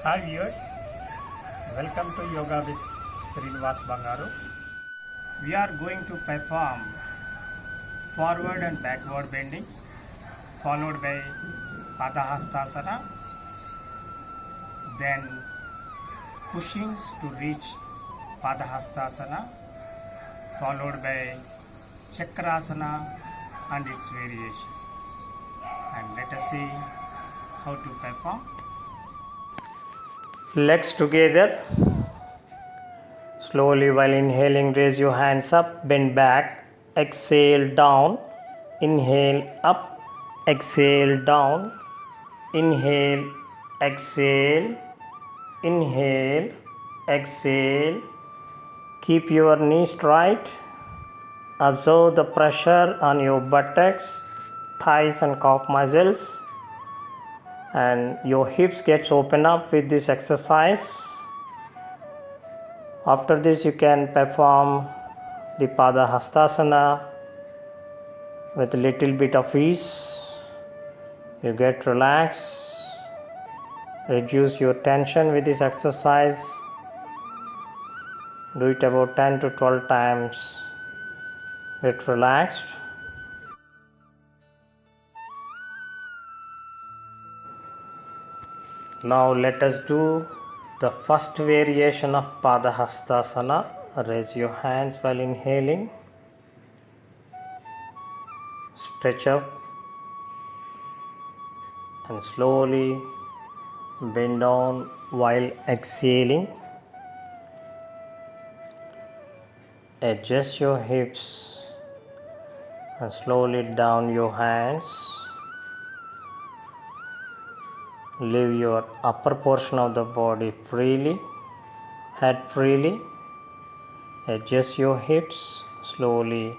Hi viewers, welcome to Yoga with Srinivas Bangaru. We are going to perform forward and backward bendings followed by Padahastasana, then pushings to reach Padahastasana followed by Chakrasana and its variation. And let us see how to perform. Legs together. Slowly while inhaling, raise your hands up, bend back, exhale down, inhale up, exhale down, inhale, exhale, inhale, exhale. Keep your knees straight. Observe the pressure on your buttocks, thighs and calf muscles, and your hips gets open up with this exercise. After this, you can perform the Padahastasana with a little bit of ease. You get relaxed, reduce your tension with this exercise. Do it about 10 to 12 times. Get relaxed. Now let us do the first variation of Padahastasana. Raise your hands while inhaling. Stretch up and slowly bend down while exhaling. Adjust your hips and slowly down your hands. Leave your upper portion of the body freely, head freely. Adjust your hips slowly.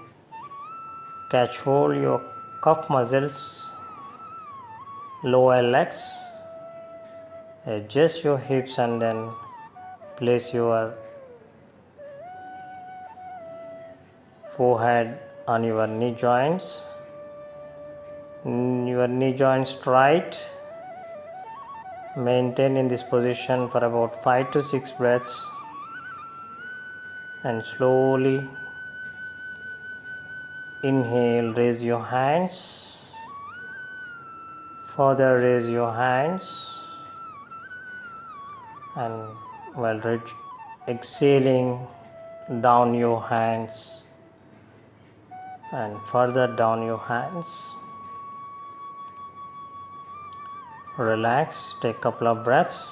Catch hold your calf muscles, lower legs. Adjust your hips and then place your forehead on your knee joints. Your knee joints straight. Maintain in this position for about 5 to 6 breaths and slowly inhale, raise your hands. Further raise your hands and while exhaling, down your hands and further down your hands. Relax, take a couple of breaths.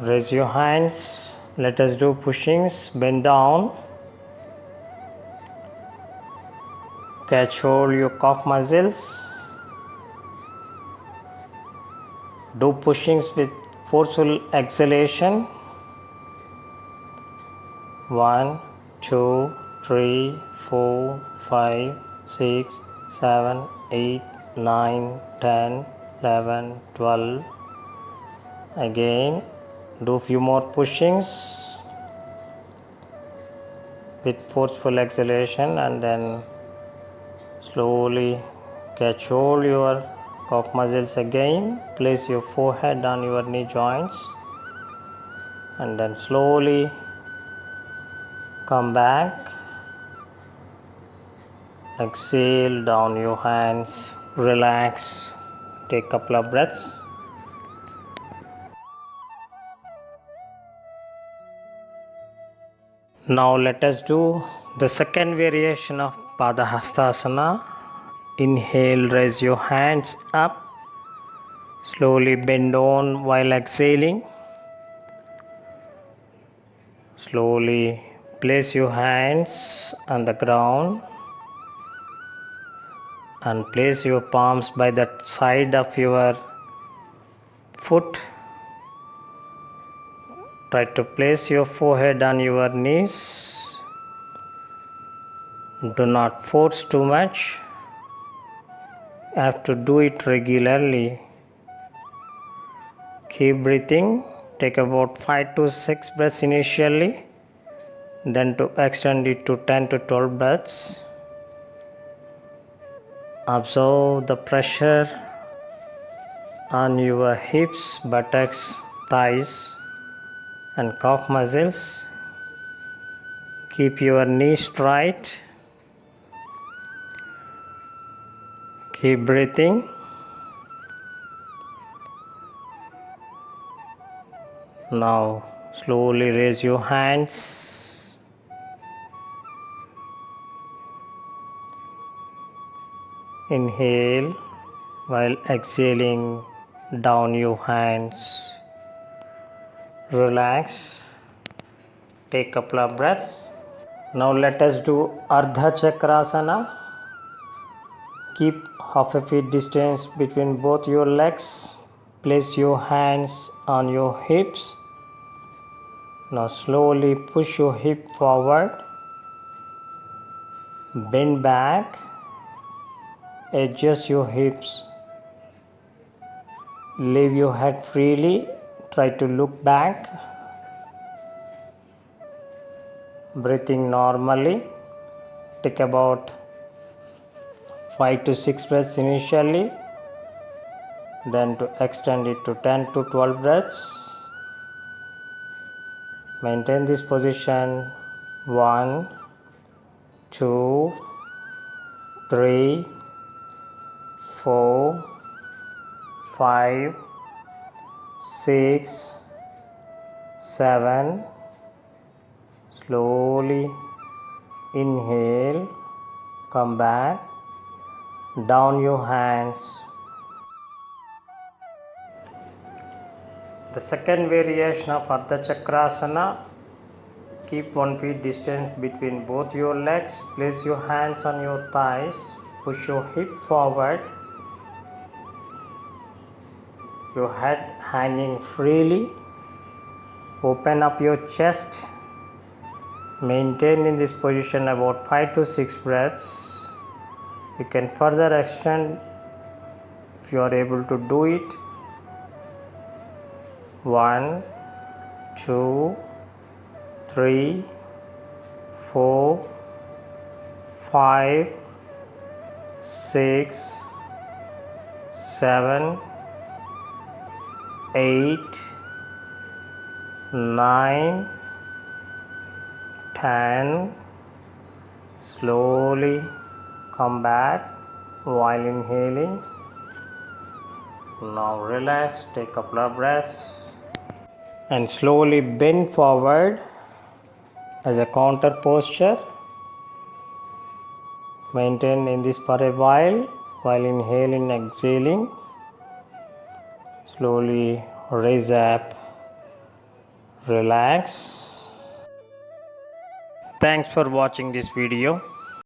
Raise your hands. Let us do pushings. Bend down. Catch hold your calf muscles. Do pushings with forceful exhalation. 1, 2, 3, 4, 5, 6, 7, 8, 9, 10, 11, 12. Again, do few more pushings with forceful exhalation and then slowly catch hold your calf muscles again. Place your forehead on your knee joints and then slowly come back. Exhale, down your hands. Relax. Take a couple of breaths. Now let us do the second variation of Padahastasana. Inhale, raise your hands up. Slowly bend down while exhaling. Slowly place your hands on the ground and place your palms by the side of your foot. Try to place your forehead on your knees. Do not force too much. You have to do it regularly. Keep breathing. Take about 5 to 6 breaths initially, then to extend it to 10 to 12 breaths. Observe the pressure on your hips, buttocks, thighs and calf muscles. Keep your knees straight. Keep breathing. Now slowly raise your hands. Inhale while exhaling down your hands. Relax. Take a couple of breaths. Now let us do Ardha Chakrasana. Keep half a feet distance between both your legs. Place your hands on your hips. Now slowly push your hip forward. Bend back. Adjust your hips. Leave your head freely. Try to look back. Breathing normally. Take about 5 to 6 breaths initially. Then to extend it to 10 to 12 breaths. Maintain this position. 1, 2, 3, 4, 5, 6, 7. Slowly inhale, come back, down your hands. The second variation of Ardha Chakrasana. Keep 1 feet distance between both your legs. Place your hands on your thighs. Push your hip forward. Your head hanging freely. Open up your chest. Maintain in this position about 5 to 6 breaths. You can further extend if you are able to do it. 1, 2, 3, 4, 5, 6, 7, 8, 9, 10. Slowly come back while inhaling. Now relax, take a couple of breaths and slowly bend forward as a counter posture. Maintain in this for a while inhaling and exhaling. Slowly raise up, relax. Thanks for watching this video.